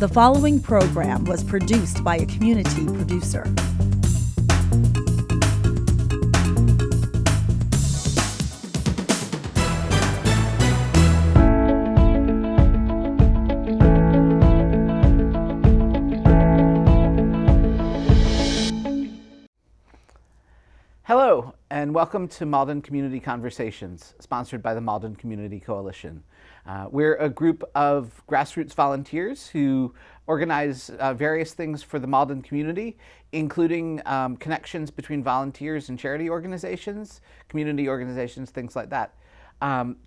The following program was produced by a community producer. Hello, and welcome to Malden Community Conversations, sponsored by the Malden Community Coalition. We're a group of grassroots volunteers who organize various things for the Malden community, including connections between volunteers and charity organizations, community organizations, things like that.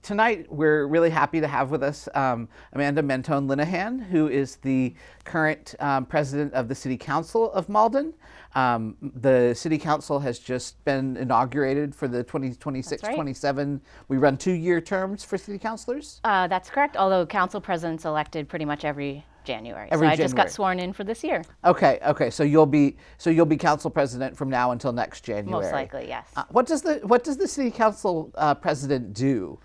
Tonight, we're really happy to have with us Amanda Mentone Linehan, who is the current president of the City Council of Malden. The City Council has just been inaugurated for the 2026-27. We run 2-year terms for city councilors? That's correct, although council president's elected pretty much every January. I just got sworn in for this year. Okay. So you'll be council president from now until next January. Most likely, yes. What does the city council president do?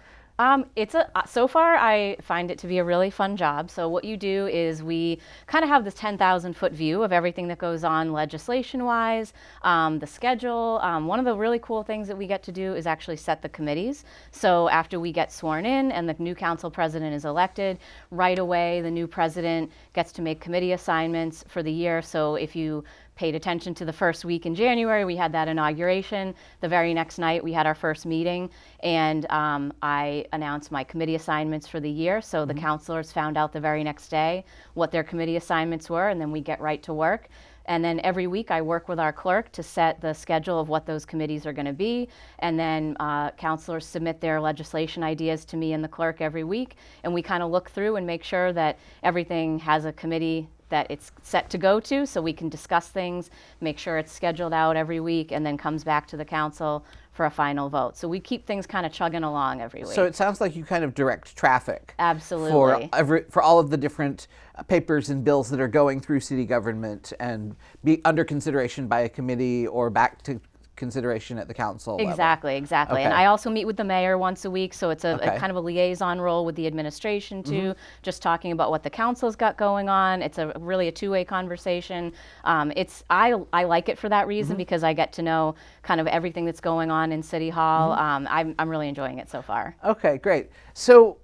So far I find it to be a really fun job. So what you do is we kind of have this 10,000 foot view of everything that goes on legislation wise, the schedule. One of the really cool things that we get to do is actually set the committees. So after we get sworn in and the new council president is elected, right away the new president gets to make committee assignments for the year. So if you paid attention to the first week in January, we had that inauguration. The very next night, we had our first meeting, and I announced my committee assignments for the year. So the councilors found out the very next day what their committee assignments were, and then we get right to work. And then every week I work with our clerk to set the schedule of what those committees are going to be. And then councilors submit their legislation ideas to me and the clerk every week. And we kind of look through and make sure that everything has a committee that it's set to go to, so we can discuss things, make sure it's scheduled out every week, and then comes back to the council for a final vote. So we keep things kind of chugging along every week. So it sounds like you kind of direct traffic. Absolutely. For all of the different papers and bills that are going through city government and be under consideration by a committee or back to consideration at the council level. Exactly. Okay. And I also meet with the mayor once a week, so it's a kind of a liaison role with the administration too, just talking about what the council's got going on. It's really a two-way conversation. I like it for that reason because I get to know kind of everything that's going on in City Hall. I'm really enjoying it so far. Okay, great. So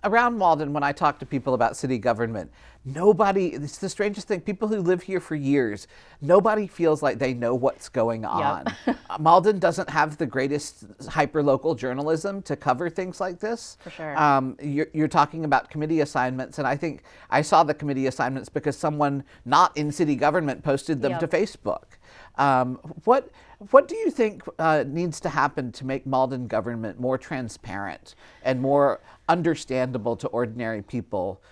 around Malden, when I talk to people about city government, it's the strangest thing, people who live here for years, nobody feels like they know what's going on. Yep. Malden doesn't have the greatest hyper-local journalism to cover things like this. For sure. You're talking about committee assignments, and I think I saw the committee assignments because someone not in city government posted them to Facebook. What do you think needs to happen to make Malden government more transparent and more understandable to ordinary people,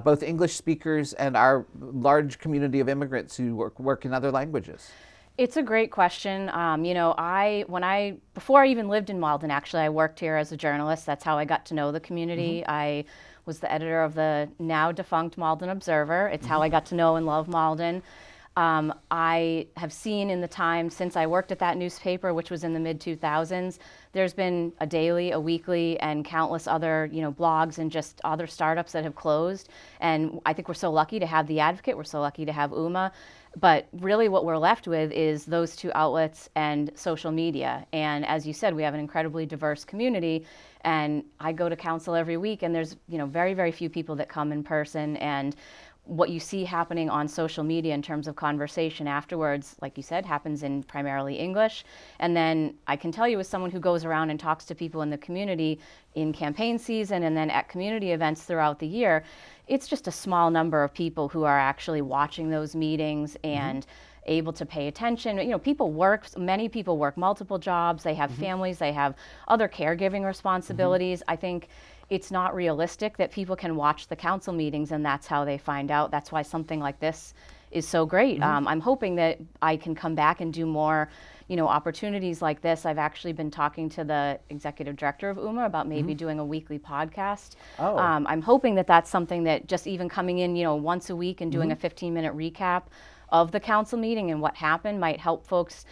both English speakers and our large community of immigrants who work in other languages? It's a great question. Before I even lived in Malden, actually, I worked here as a journalist. That's how I got to know the community. I was the editor of the now defunct Malden Observer. It's how I got to know and love Malden. I have seen in the time since I worked at that newspaper, which was in the mid-2000s, there's been a daily, a weekly, and countless other, blogs and just other startups that have closed. And I think we're so lucky to have The Advocate. We're so lucky to have UMA. But really what we're left with is those two outlets and social media. And as you said, we have an incredibly diverse community. And I go to council every week, and there's, very, very few people that come in person. And what you see happening on social media in terms of conversation afterwards, like you said, happens in primarily English. And then I can tell you, as someone who goes around and talks to people in the community in campaign season and then at community events throughout the year, it's just a small number of people who are actually watching those meetings and able to pay attention. Many people work multiple jobs, they have families, they have other caregiving responsibilities. I think it's not realistic that people can watch the council meetings and that's how they find out. That's why something like this is so great. I'm hoping that I can come back and do more, opportunities like this. I've actually been talking to the executive director of UMA about maybe doing a weekly podcast. I'm hoping that that's something that just even coming in, once a week and doing a 15-minute recap of the council meeting and what happened might help folks,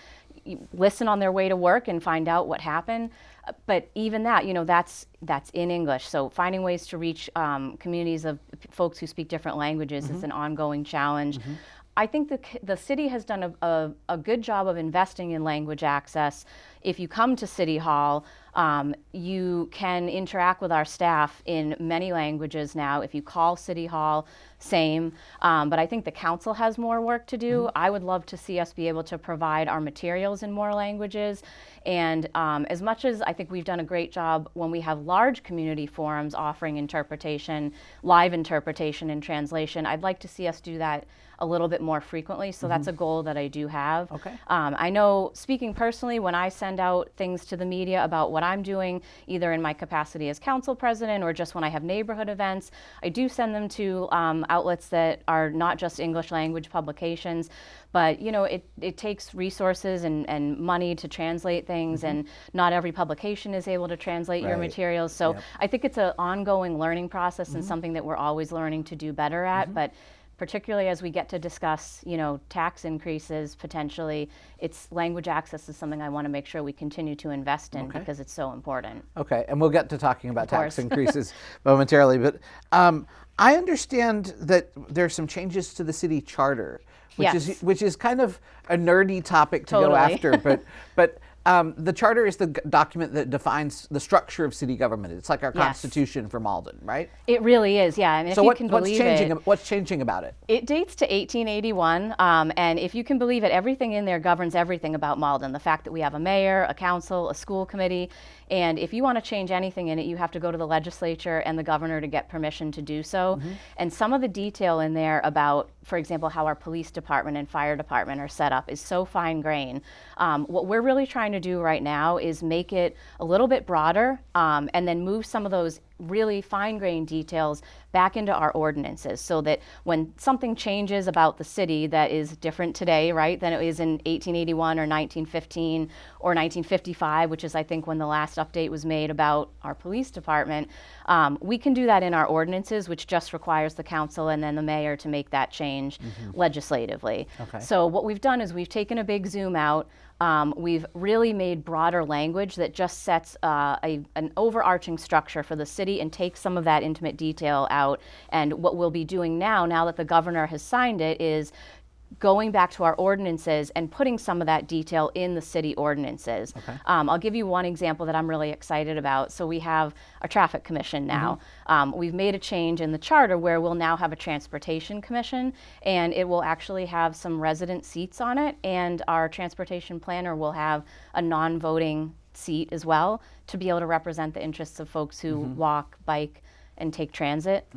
listen on their way to work and find out what happened. But even that, that's in English. So finding ways to reach communities of folks who speak different languages is an ongoing challenge. I think the city has done a good job of investing in language access. If you come to City Hall, you can interact with our staff in many languages now. If you call City Hall, same. But I think the council has more work to do. I would love to see us be able to provide our materials in more languages. And as much as I think we've done a great job when we have large community forums offering interpretation, live interpretation and translation, I'd like to see us do that a little bit more frequently. So that's a goal that I do have. Okay. I know, speaking personally, when I send out things to the media about what I'm doing, either in my capacity as council president or just when I have neighborhood events, I do send them to outlets that are not just English language publications. But it takes resources and money to translate things, and not every publication is able to translate your materials. So I think it's an ongoing learning process and something that we're always learning to do better at. But particularly as we get to discuss, tax increases potentially, it's language access is something I want to make sure we continue to invest in because it's so important. Okay, and we'll get to talking about tax increases momentarily. But I understand that there's some changes to the city charter, which is kind of a nerdy topic to go after, but the charter is the document that defines the structure of city government. It's like our constitution for Malden, right? It really is, yeah. I mean, so if you can believe what's changing about it? It dates to 1881, and if you can believe it, everything in there governs everything about Malden. The fact that we have a mayor, a council, a school committee, and if you want to change anything in it, you have to go to the legislature and the governor to get permission to do so. And some of the detail in there about, for example, how our police department and fire department are set up is so fine-grained. What we're really trying to do right now is make it a little bit broader, and then move some of those really fine-grained details back into our ordinances, so that when something changes about the city that is different today, right, than it is in 1881 or 1915 or 1955, which is I think when the last update was made about our police department, we can do that in our ordinances, which just requires the council and then the mayor to make that change legislatively. So what we've done is we've taken a big zoom out. We've really made broader language that just sets an overarching structure for the city and takes some of that intimate detail out. And what we'll be doing now that the governor has signed it, is going back to our ordinances and putting some of that detail in the city ordinances. I'll give you one example that I'm really excited about. So we have a traffic commission now. We've made a change in the charter where we'll now have a transportation commission, and it will actually have some resident seats on it, and our transportation planner will have a non-voting seat as well to be able to represent the interests of folks who walk, bike, and take transit.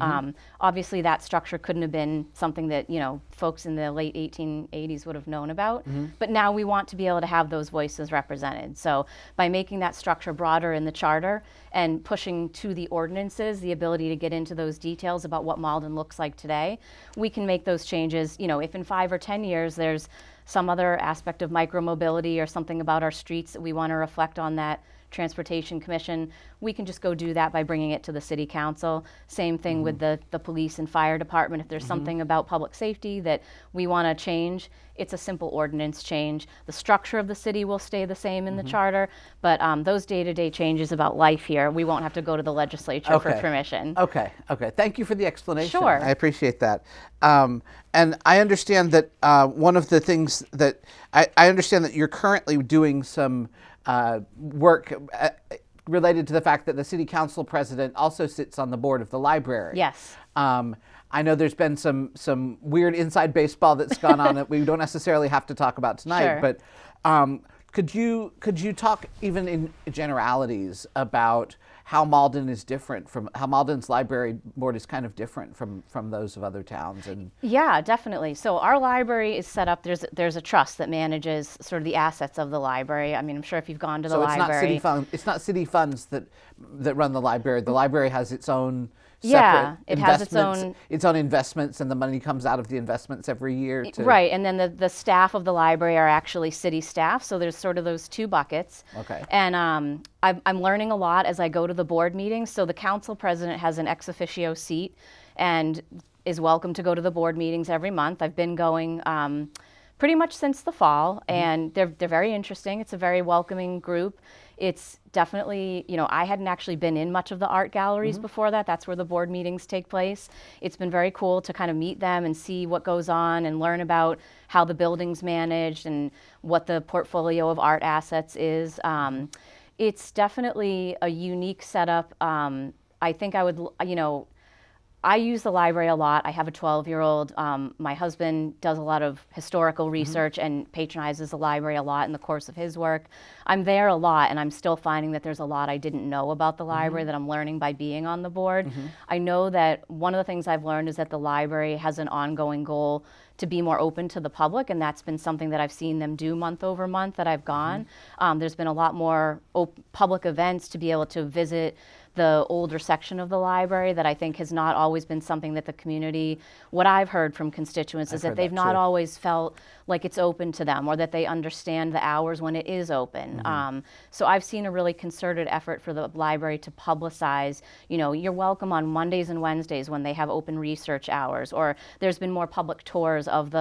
Obviously that structure couldn't have been something that folks in the late 1880s would have known about, but now we want to be able to have those voices represented. So by making that structure broader in the charter and pushing to the ordinances the ability to get into those details about what Malden looks like today, we can make those changes. If in 5 or 10 years there's some other aspect of micromobility or something about our streets that we want to reflect on that Transportation Commission, we can just go do that by bringing it to the City Council. Same thing with the police and fire department. If there's something about public safety that we want to change, it's a simple ordinance change. The structure of the city will stay the same in the charter, but those day-to-day changes about life here, we won't have to go to the legislature for permission. Okay. Thank you for the explanation. Sure. I appreciate that. And I understand that one of the things that I understand that you're currently doing some work related to the fact that the city council president also sits on the board of the library. Yes. I know there's been some weird inside baseball that's gone on that we don't necessarily have to talk about tonight. Sure. But could you talk even in generalities about how Malden is different from how Malden's library board is kind of different from those of other towns? And yeah, definitely. So our library is set up. There's a trust that manages sort of the assets of the library. I mean, I'm sure if you've gone to the library, it's not city funds that run the library. The library has its own. It has its own investments, and the money comes out of the investments every year. Right, and then the staff of the library are actually city staff, so there's sort of those two buckets. Okay. And I'm learning a lot as I go to the board meetings. So the council president has an ex officio seat and is welcome to go to the board meetings every month. I've been going pretty much since the fall, and they're very interesting. It's a very welcoming group. It's definitely, I hadn't actually been in much of the art galleries before that. That's where the board meetings take place. It's been very cool to kind of meet them and see what goes on and learn about how the building's managed and what the portfolio of art assets is. It's definitely a unique setup. I think I would, I use the library a lot. I have a 12-year-old. My husband does a lot of historical research and patronizes the library a lot in the course of his work. I'm there a lot, and I'm still finding that there's a lot I didn't know about the library that I'm learning by being on the board. I know that one of the things I've learned is that the library has an ongoing goal to be more open to the public, and that's been something that I've seen them do month over month that I've gone. There's been a lot more public events to be able to visit the older section of the library that I think has not always been something that the community, what I've heard from constituents is that they've not always felt like it's open to them or that they understand the hours when it is open. So I've seen a really concerted effort for the library to publicize, you're welcome on Mondays and Wednesdays when they have open research hours, or there's been more public tours of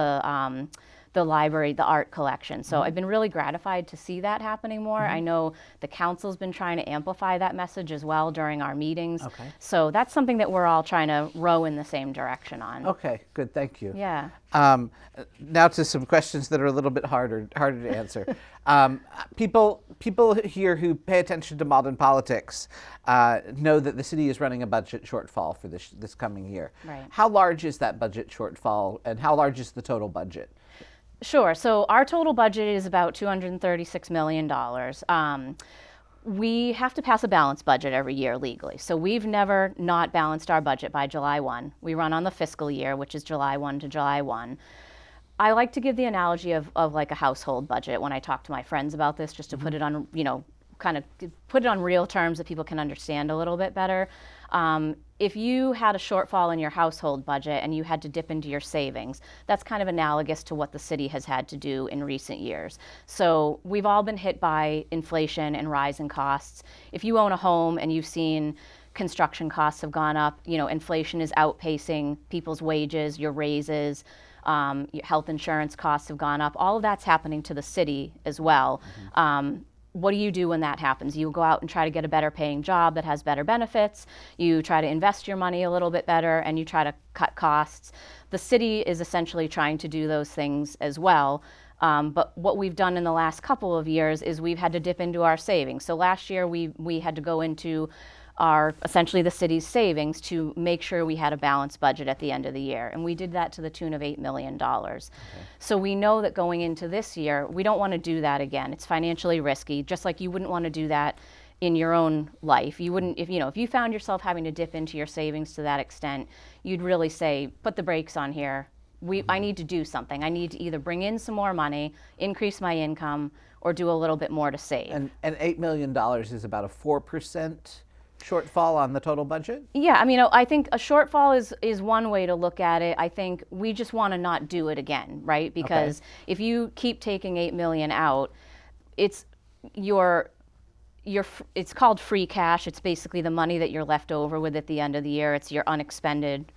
the library, the art collection. So I've been really gratified to see that happening more. I know the council's been trying to amplify that message as well during our meetings. So that's something that we're all trying to row in the same direction on. Okay, good, thank you. Yeah. Now to some questions that are a little bit harder to answer. People here who pay attention to Malden politics know that the city is running a budget shortfall for this coming year. Right. How large is that budget shortfall, and how large is the total budget? Sure. So our total budget is about $236 million. We have to pass a balanced budget every year legally. So we've never not balanced our budget by July 1. We run on the fiscal year, which is July 1 to July 1. I like to give the analogy of like a household budget when I talk to my friends about this, just to put it on, kind of put it on real terms that people can understand a little bit better. If you had a shortfall in your household budget and you had to dip into your savings, that's kind of analogous to what the city has had to do in recent years. So we've all been hit by inflation and rising costs. If you own a home and you've seen construction costs have gone up, inflation is outpacing people's wages, your raises, your health insurance costs have gone up. All of that's happening to the city as well. What do you do when that happens? You go out and try to get a better paying job that has better benefits. You try to invest your money a little bit better, and you try to cut costs. The city is essentially trying to do those things as well. But what we've done in the last couple of years is we've had to dip into our savings. So last year we had to go into essentially the city's savings to make sure we had a balanced budget at the end of the year. And we did that to the tune of $8 million. So we know that going into this year, we don't want to do that again. It's financially risky, just like you wouldn't want to do that in your own life. You wouldn't, if you found yourself having to dip into your savings to that extent, you'd really say, put the brakes on here. I need to do something. I need to either bring in some more money, increase my income, or do a little bit more to save. And $8 million is about a 4% shortfall on the total budget? Yeah, I think a shortfall is one way to look at it. I think we just want to not do it again, right? Because if you keep taking $8 million out, it's called free cash. It's basically the money that you're left over with at the end of the year. It's your unexpended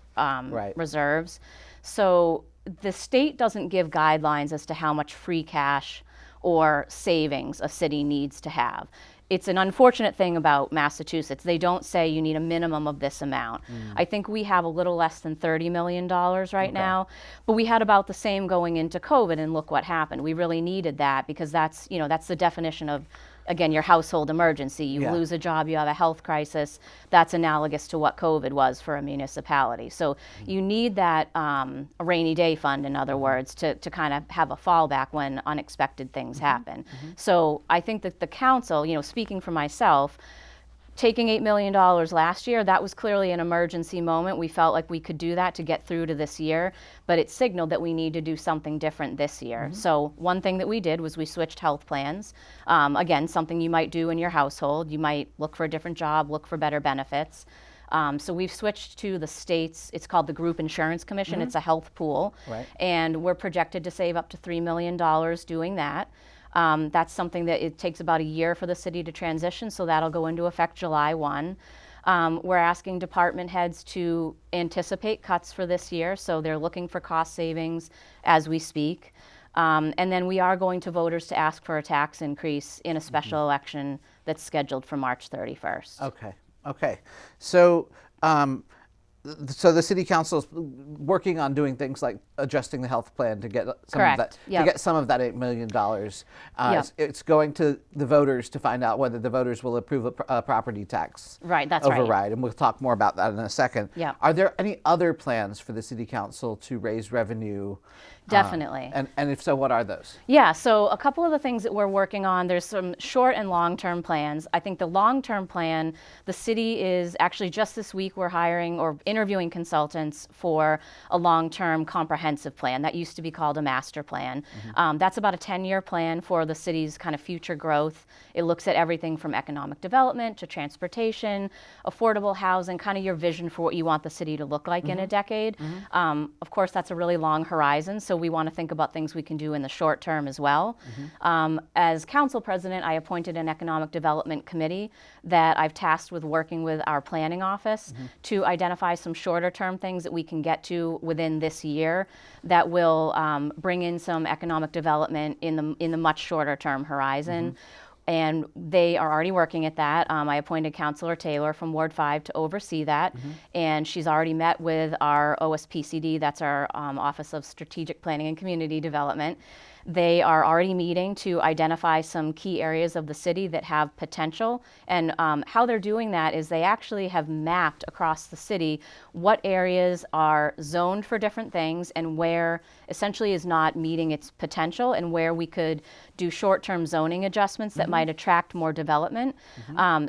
reserves. So the state doesn't give guidelines as to how much free cash or savings a city needs to have. It's an unfortunate thing about Massachusetts. They don't say you need a minimum of this amount. I think we have a little less than $30 million right now, but we had about the same going into COVID, and look what happened. We really needed that because that's the definition of, again, your household emergency. You lose a job, you have a health crisis. That's analogous to what COVID was for a municipality. So you need that a rainy day fund, in other words, to kind of have a fallback when unexpected things happen. So I think that the council, speaking for myself, taking $8 million last year, that was clearly an emergency moment. We felt like we could do that to get through to this year, but it signaled that we need to do something different this year. So one thing that we did was we switched health plans. Again, something you might do in your household. You might look for a different job, look for better benefits. So we've switched to the state's, it's called the Group Insurance Commission. It's a health pool. And we're projected to save up to $3 million doing that. That's something that it takes about a year for the city to transition, so that'll go into effect July 1. We're asking department heads to anticipate cuts for this year, so they're looking for cost savings as we speak. And then we are going to voters to ask for a tax increase in a special election that's scheduled for March 31st. Okay. Okay. So, so the city council is working on doing things like adjusting the health plan to get some of that, Correct. Yep. to get some of that $8 million. Yep. It's going to the voters to find out whether the voters will approve a property tax Right, that's right. override, and we'll talk more about that in a second. Yep. Are there any other plans for the city council to raise revenue? Definitely. And if so, what are those? Yeah, so a couple of the things that we're working on, there's some short and long-term plans. I think the long-term plan, the city is actually just this week we're hiring or interviewing consultants for a long-term comprehensive plan. That used to be called a master plan. That's about a 10-year plan for the city's kind of future growth. It looks at everything from economic development to transportation, affordable housing, kind of your vision for what you want the city to look like in a decade. Of course, that's a really long horizon, so we want to think about things we can do in the short term as well. As council president, I appointed an economic development committee that I've tasked with working with our planning office to identify some shorter term things that we can get to within this year that will bring in some economic development in the much shorter term horizon. And they are already working at that. I appointed Councilor Taylor from Ward 5 to oversee that. And she's already met with our OSPCD, that's our Office of Strategic Planning and Community Development. They are already meeting to identify some key areas of the city that have potential. And how they're doing that is they actually have mapped across the city what areas are zoned for different things and where essentially is not meeting its potential, and where we could do short-term zoning adjustments that might attract more development.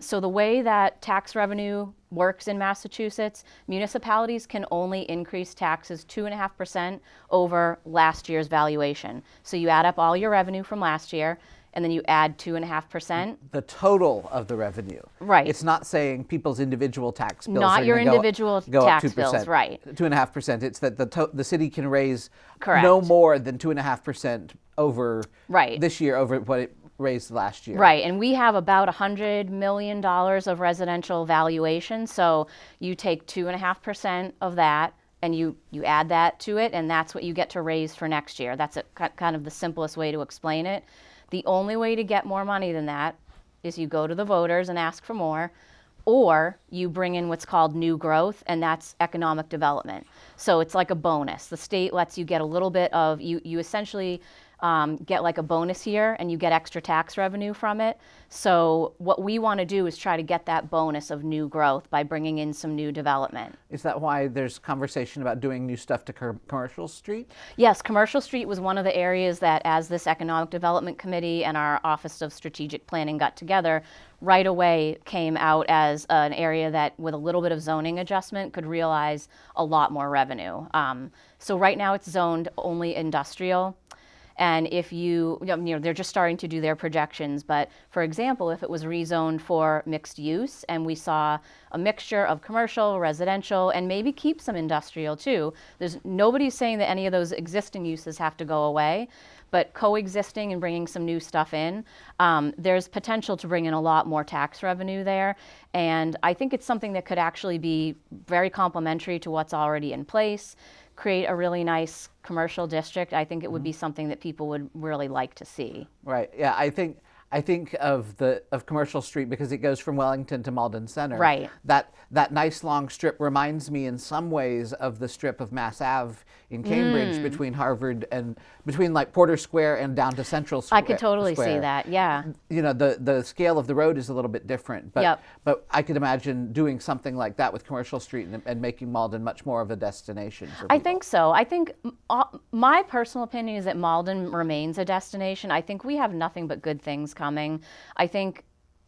So the way that tax revenue works in Massachusetts, municipalities can only increase taxes 2.5% over last year's valuation. So you add up all your revenue from last year, and then you add 2.5%. The total of the revenue. Right. It's not saying people's individual tax bills Not are your gonna individual go up tax 2%, bills, right. 2.5%. It's that the city can raise Correct. no more than 2.5% over Right. this year over what it raised last year. Right, and we have about $100 million of residential valuation. So you take 2.5% of that, and you add that to it, and that's what you get to raise for next year. That's kind of the simplest way to explain it. The only way to get more money than that is you go to the voters and ask for more, or you bring in what's called new growth, and that's economic development. So it's like a bonus. The state lets you get a little bit of, you essentially get like a bonus year, and you get extra tax revenue from it. So what we want to do is try to get that bonus of new growth by bringing in some new development. Is that why there's conversation about doing new stuff to Commercial Street? Yes, Commercial Street was one of the areas that, as this Economic Development Committee and our Office of Strategic Planning got together, right away came out as an area that, with a little bit of zoning adjustment, could realize a lot more revenue. So right now it's zoned only industrial. And if they're just starting to do their projections. But for example, if it was rezoned for mixed use and we saw a mixture of commercial, residential, and maybe keep some industrial too, nobody's saying that any of those existing uses have to go away, but coexisting and bringing some new stuff in, there's potential to bring in a lot more tax revenue there. And I think it's something that could actually be very complementary to what's already in place, create a really nice commercial district. I think it would be something that people would really like to see. Right. Yeah. I think of Commercial Street because it goes from Wellington to Malden Center. Right. That nice long strip reminds me in some ways of the strip of Mass Ave in Cambridge between Harvard and between like Porter Square and down to Central Square. I could totally see that. Yeah. You know, the scale of the road is a little bit different, but Yep. but I could imagine doing something like that with Commercial Street and making Malden much more of a destination for I people. think so. I think my personal opinion is that Malden remains a destination. I think we have nothing but good things coming. I think,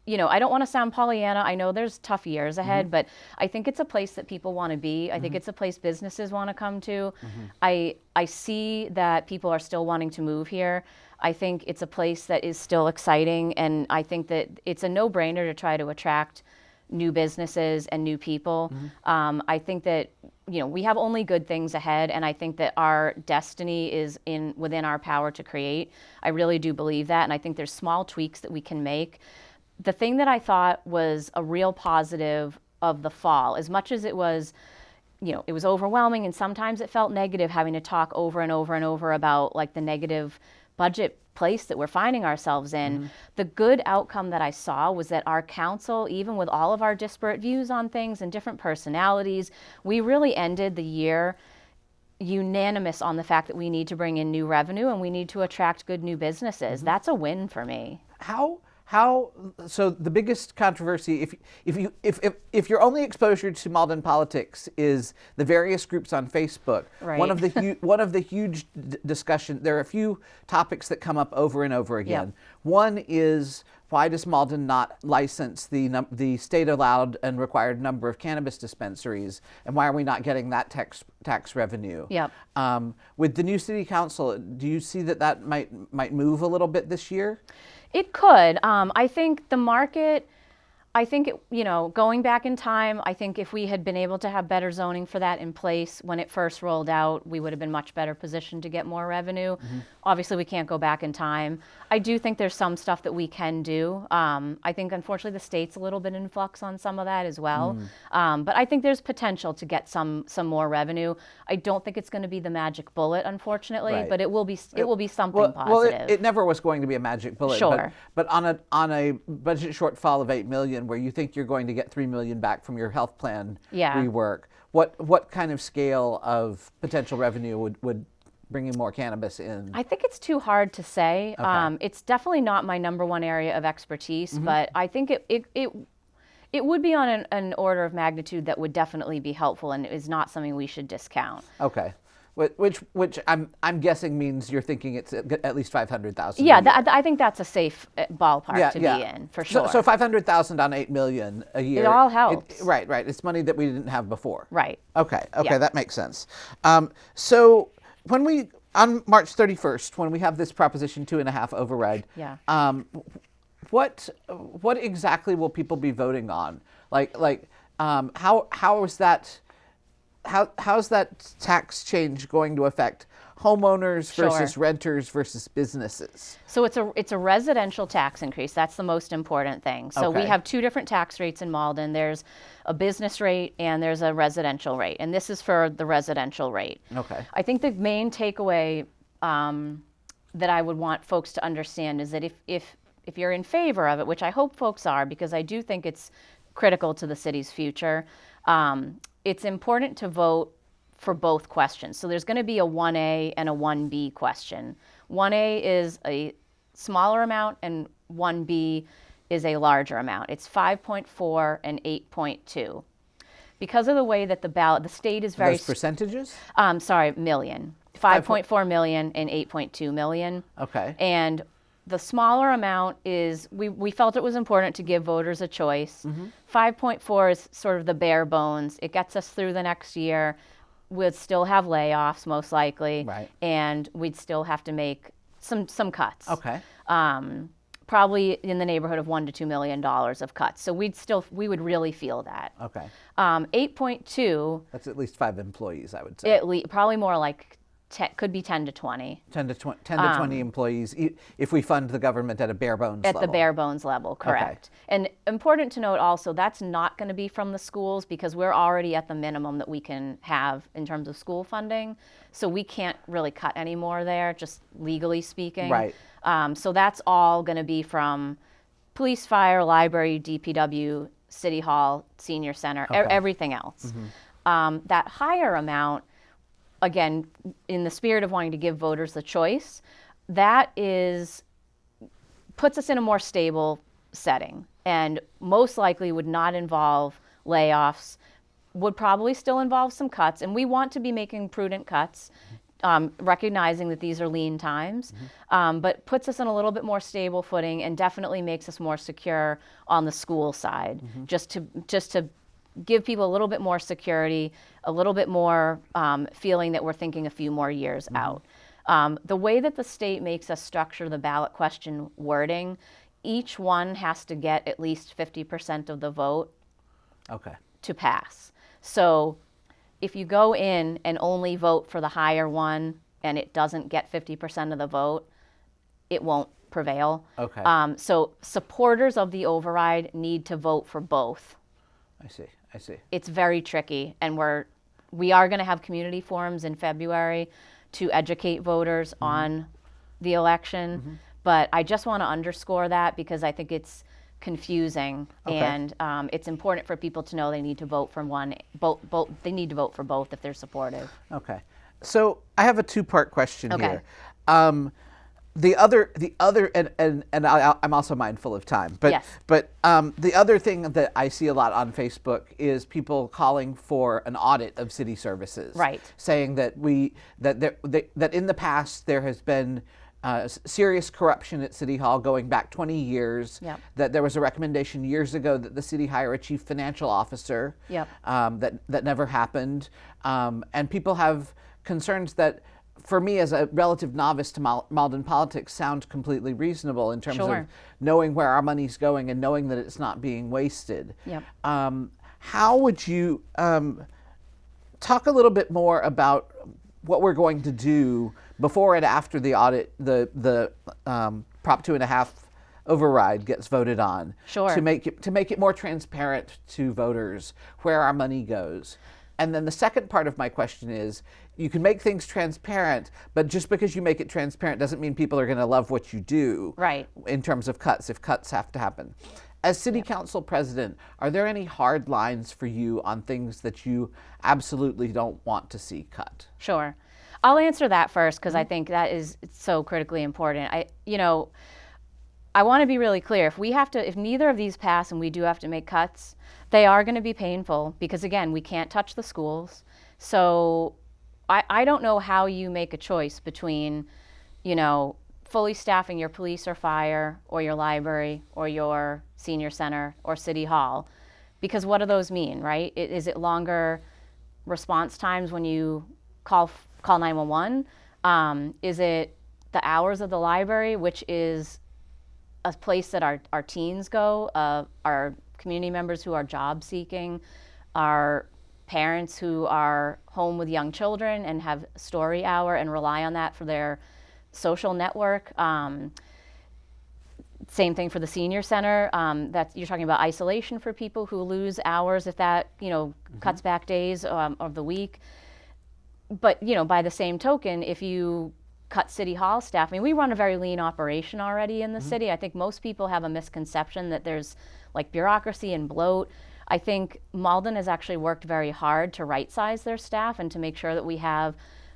I don't want to sound Pollyanna. I know there's tough years ahead, but I think it's a place that people want to be. I think it's a place businesses want to come to. I see that people are still wanting to move here. I think it's a place that is still exciting, and I think that it's a no-brainer to try to attract new businesses and new people. I think that we have only good things ahead, and I think that our destiny is within our power to create. I really do believe that, and I think there's small tweaks that we can make. The thing that I thought was a real positive of the fall, as much as it was it was overwhelming, and sometimes it felt negative having to talk over and over and over about like the negative budget place that we're finding ourselves in. The good outcome that I saw was that our council, even with all of our disparate views on things and different personalities, we really ended the year unanimous on the fact that we need to bring in new revenue and we need to attract good new businesses. That's a win for me. How so the biggest controversy, if your only exposure to Malden politics is the various groups on Facebook, Right. one of the huge discussion, there are a few topics that come up over and over again. Yep. One is, why does Malden not license the state allowed and required number of cannabis dispensaries, and why are we not getting that tax revenue? Yep. With the new city council, do you see that might move a little bit this year? It could. I think the market, going back in time, I think if we had been able to have better zoning for that in place when it first rolled out, we would have been much better positioned to get more revenue. Obviously, we can't go back in time. I do think there's some stuff that we can do. I think, unfortunately, the state's a little bit in flux on some of that as well. But I think there's potential to get some more revenue. I don't think it's going to be the magic bullet, unfortunately, Right. but it will be something Well, positive. it never was going to be a magic bullet. Sure. But on a budget shortfall of $8 million, where you think you're going to get $3 million back from your health plan rework, what kind of scale of potential revenue would bringing more cannabis in? I think it's too hard to say. Okay. It's definitely not my number one area of expertise, but I think it would be on an order of magnitude that would definitely be helpful, and is not something we should discount. Okay. Which I'm guessing means you're thinking it's at least 500,000. Yeah, I think that's a safe ballpark to be in, for sure. So 500,000 on $8 million a year. It all helps. Right. It's money that we didn't have before. Right. Okay, Yeah. that makes sense. So when on March 31st, when we have this Proposition 2.5 override, Yeah. what exactly will people be voting on? How is that? How's that tax change going to affect homeowners versus Sure. renters versus businesses? So it's a residential tax increase. That's the most important thing. So we Okay. have two different tax rates in Malden. There's a business rate and there's a residential rate. And this is for the residential rate. Okay. I think the main takeaway that I would want folks to understand is that if you're in favor of it, which I hope folks are, because I do think it's critical to the city's future, it's important to vote for both questions. So there's going to be a 1A and a 1B question. 1A is a smaller amount and 1B is a larger amount. It's 5.4 and 8.2. Because of the way that the state is very... Those percentages? Million. 5.4 million and 8.2 million. Okay. And the smaller amount is, we felt it was important to give voters a choice. 5.4 is sort of the bare bones. It gets us through the next year. We'd still have layoffs, most likely. Right. And we'd still have to make some cuts. Okay. Probably in the neighborhood of $1 to $2 million of cuts. So we would really feel that. Okay. 8.2, That's at least 5 employees, I would say. probably more like could be 10 to 20. 10 to 20 employees if we fund the government at a bare bones level. At the bare bones level, correct. And important to note also, that's not going to be from the schools, because we're already at the minimum that we can have in terms of school funding. So we can't really cut any more there, just legally speaking. Right. So that's all going to be from police, fire, library, DPW, City Hall, Senior Center, everything else. That higher amount, again, in the spirit of wanting to give voters the choice, that puts us in a more stable setting, and most likely would not involve layoffs, would probably still involve some cuts, and we want to be making prudent cuts, recognizing that these are lean times, but puts us in a little bit more stable footing and definitely makes us more secure on the school side, just to give people a little bit more security, a little bit more feeling that we're thinking a few more years out. The way that the state makes us structure the ballot question wording, each one has to get at least 50% of the vote to pass. So if you go in and only vote for the higher one and it doesn't get 50% of the vote, it won't prevail. So supporters of the override need to vote for both. I see. It's very tricky, and we're we are going to have community forums in February to educate voters on the election. But I just want to underscore that because I think it's confusing, and it's important for people to know they need to vote for both. They need to vote for both if they're supportive. Okay. So I have a two-part question Okay. here. The other, and I'm also mindful of time, but Yes. The other thing that I see a lot on Facebook is people calling for an audit of city services, Right. Saying that that in the past there has been serious corruption at City Hall going back 20 years. Yep. That there was a recommendation years ago that the city hire a chief financial officer. Yep. That never happened, and people have concerns that, for me as a relative novice to Malden politics, sound completely reasonable in terms Sure. of knowing where our money's going and knowing that it's not being wasted. Yep. How would you talk a little bit more about what we're going to do before and after the audit, the Prop 2.5 override gets voted on? Sure. To make it more transparent to voters where our money goes. And then the second part of my question is, you can make things transparent, but just because you make it transparent doesn't mean people are going to love what you do. Right. In terms of cuts, if cuts have to happen. As City Council President, are there any hard lines for you on things that you absolutely don't want to see cut? Sure. I'll answer that first because I think that is so critically important. I want to be really clear. If neither of these pass and we do have to make cuts, they are going to be painful because, again, we can't touch the schools. So I don't know how you make a choice between, fully staffing your police or fire or your library or your senior center or city hall, because what do those mean, right? Is it longer response times when you call 911? Is it the hours of the library, which is a place that our teens go, our community members who are job seeking, our parents who are home with young children and have story hour and rely on that for their social network. Same thing for the senior center. That you're talking about isolation for people who lose hours if that cuts back days of the week. But by the same token, if you cut City Hall staff, we run a very lean operation already in the city. I think most people have a misconception that there's like bureaucracy and bloat. I think Malden has actually worked very hard to right-size their staff and to make sure that we have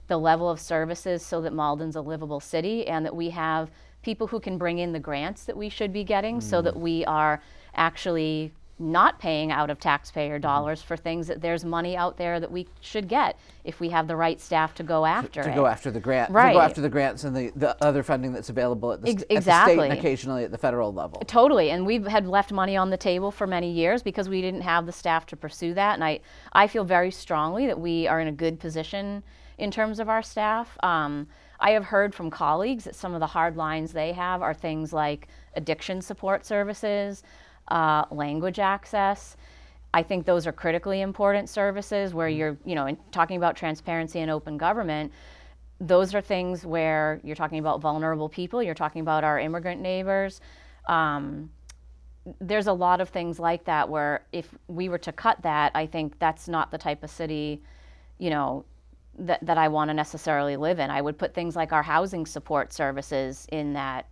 the level of services so that Malden's a livable city and that we have people who can bring in the grants that we should be getting so that we are actually not paying out of taxpayer dollars for things that there's money out there that we should get if we have the right staff to go after it. To go after the grant, Right. To go after the grants and the other funding that's available at the, at the Exactly. state and occasionally at the federal level. Totally, and we've had left money on the table for many years because we didn't have the staff to pursue that, and I feel very strongly that we are in a good position in terms of our staff. I have heard from colleagues that some of the hard lines they have are things like addiction support services, language access. I think those are critically important services where you're, in talking about transparency and open government, those are things where you're talking about vulnerable people, you're talking about our immigrant neighbors. There's a lot of things like that where if we were to cut that, I think that's not the type of city, that I want to necessarily live in. I would put things like our housing support services in that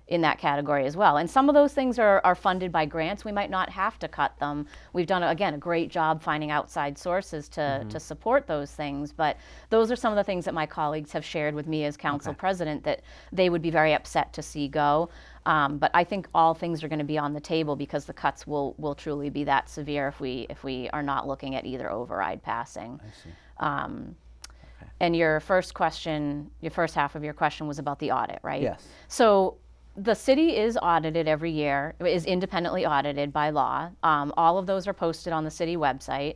in that category as well. And some of those things are funded by grants. We might not have to cut them. We've done, again, a great job finding outside sources to support those things. But those are some of the things that my colleagues have shared with me as council president that they would be very upset to see go. But I think all things are going to be on the table because the cuts will truly be that severe if we are not looking at either override passing. I see. And your first half of your question was about the audit, right? Yes. So the city is audited every year, is independently audited by law. All of those are posted on the city website.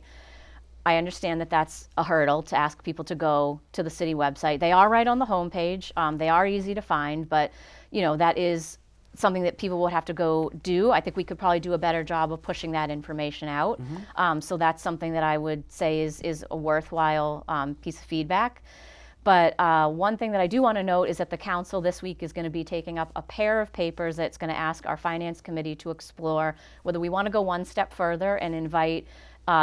I understand that that's a hurdle to ask people to go to the city website. They are right on the homepage. They are easy to find, but that is something that people would have to go do. I think we could probably do a better job of pushing that information out. So that's something that I would say is a worthwhile piece of feedback. But one thing that I do want to note is that the council this week is going to be taking up a pair of papers that's going to ask our finance committee to explore whether we want to go one step further and invite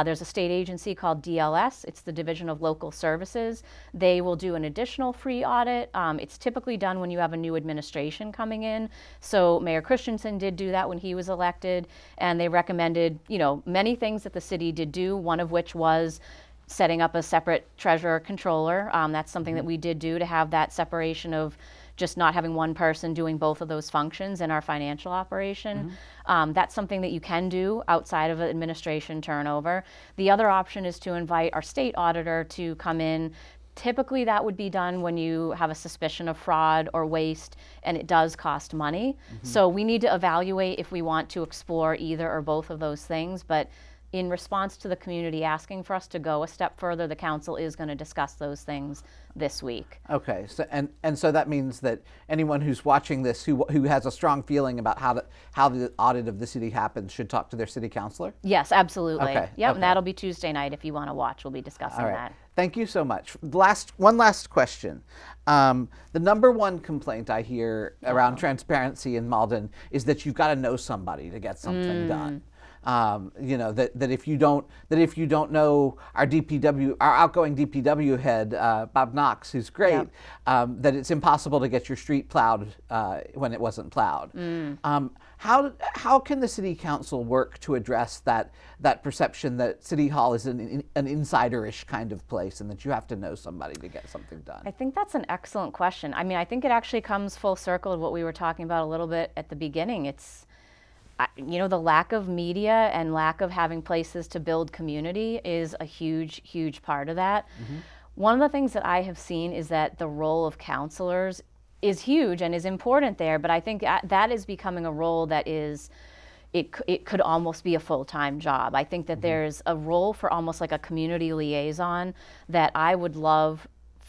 There's a state agency called DLS. It's the Division of Local Services. They will do an additional free audit. It's typically done when you have a new administration coming in. So Mayor Christensen did do that when he was elected, and they recommended, many things that the city did do, one of which was setting up a separate treasurer controller. That's something that we did do to have that separation of just not having one person doing both of those functions in our financial operation. That's something that you can do outside of administration turnover. The other option is to invite our state auditor to come in. Typically that would be done when you have a suspicion of fraud or waste, and it does cost money. So we need to evaluate if we want to explore either or both of those things, but in response to the community asking for us to go a step further, the council is going to discuss those things this week. Okay, so and so that means that anyone who's watching this who has a strong feeling about how the audit of the city happens should talk to their city councilor? Yes, absolutely. Okay. Yep, Okay. And that'll be Tuesday night if you want to watch. We'll be discussing All right. that. Thank you so much. One last question. The number one complaint I hear around transparency in Malden is that you've got to know somebody to get something done. That if you don't know our outgoing DPW head, Bob Knox, who's great, that it's impossible to get your street plowed when it wasn't plowed. How can the city council work to address that perception that City Hall is an insider-ish kind of place and that you have to know somebody to get something done? I think that's an excellent question. I mean, I think it actually comes full circle of what we were talking about a little bit at the beginning. It's the lack of media and lack of having places to build community is a huge, huge part of that. One of the things that I have seen is that the role of counselors is huge and is important there, but I think that is becoming a role that it could almost be a full-time job. I think that there's a role for almost like a community liaison that I would love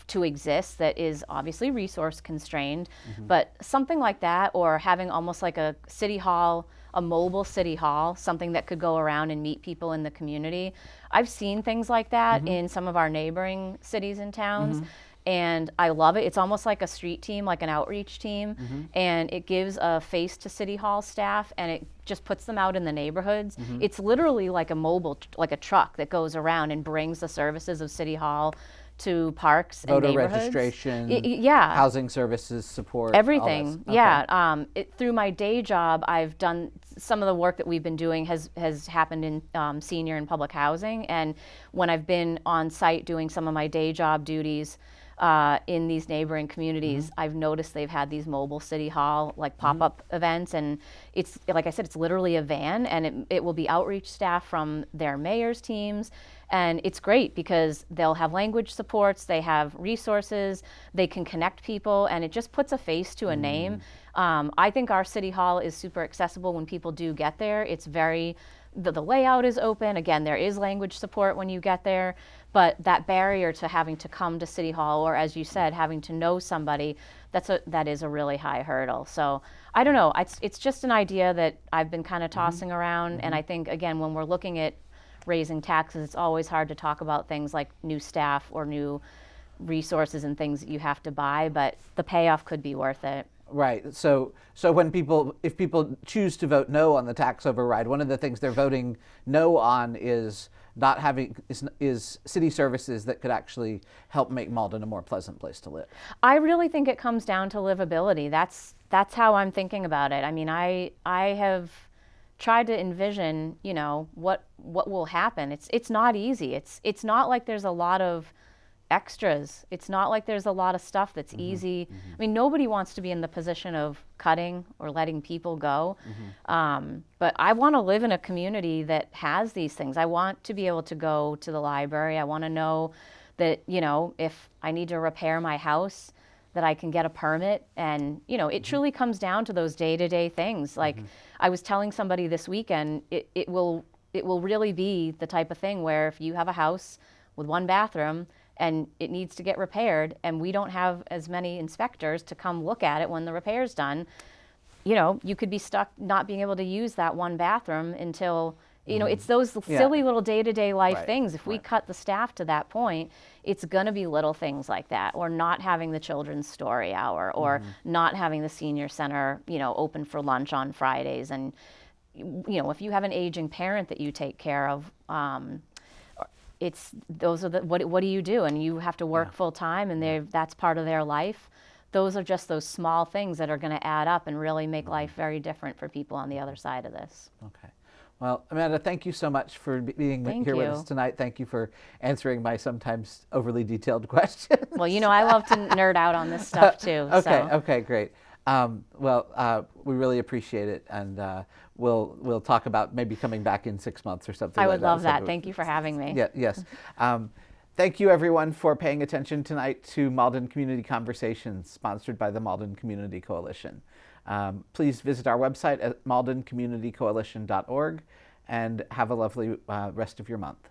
to exist, that is obviously resource constrained, but something like that, or having almost like a city hall, a mobile city hall, something that could go around and meet people in the community. I've seen things like that in some of our neighboring cities and towns, and I love it. It's almost like a street team, like an outreach team, and it gives a face to City Hall staff, and it just puts them out in the neighborhoods. It's literally like a mobile, like a truck that goes around and brings the services of City Hall to parks and Voter neighborhoods. registration, Yeah. housing services support, Everything. all this. Okay. Yeah. Through my day job, I've done some of the work that we've been doing has happened in senior and public housing. And when I've been on site doing some of my day job duties in these neighboring communities, I've noticed they've had these mobile city hall like pop-up events, and it's like I said, it's literally a van, and it will be outreach staff from their mayor's teams. And it's great because they'll have language supports, they have resources, they can connect people, and it just puts a face to a name. I think our city hall is super accessible when people do get there. It's the layout is open. Again, there is language support when you get there, but that barrier to having to come to City Hall, or as you said, having to know somebody, that is a really high hurdle. So I don't know, it's just an idea that I've been kind of tossing around, and I think, again, when we're looking at raising taxes, it's always hard to talk about things like new staff or new resources and things that you have to buy, but the payoff could be worth it. Right. So if people choose to vote no on the tax override, one of the things they're voting no on is not having is city services that could actually help make Malden a more pleasant place to live. I really think it comes down to livability. That's how I'm thinking about it. I mean, I have tried to envision, what will happen. It's not easy. It's not like there's a lot of extras. It's not like there's a lot of stuff that's easy. I mean, nobody wants to be in the position of cutting or letting people go. But I want to live in a community that has these things. I want to be able to go to the library. I want to know that, if I need to repair my house, that I can get a permit. And, it truly comes down to those day-to-day things. Like I was telling somebody this weekend, it will really be the type of thing where if you have a house with one bathroom and it needs to get repaired, and we don't have as many inspectors to come look at it when the repair's done, you could be stuck not being able to use that one bathroom until, it's those silly little day-to-day life things. If we cut the staff to that point, it's going to be little things like that, or not having the children's story hour, or not having the senior center, open for lunch on Fridays. And, if you have an aging parent that you take care of, those are what do you do? And you have to work full time, and that's part of their life. Those are just those small things that are going to add up and really make life very different for people on the other side of this. Okay. Well, Amanda, thank you so much for being here with us tonight. Thank you for answering my sometimes overly detailed questions. Well, I love to nerd out on this stuff too. Okay, great. We really appreciate it, and we'll talk about maybe coming back in 6 months or something. I would love that. Thank you for having me. Yeah, yes. Thank you, everyone, for paying attention tonight to Malden Community Conversations, sponsored by the Malden Community Coalition. Please visit our website at maldencommunitycoalition.org, and have a lovely rest of your month.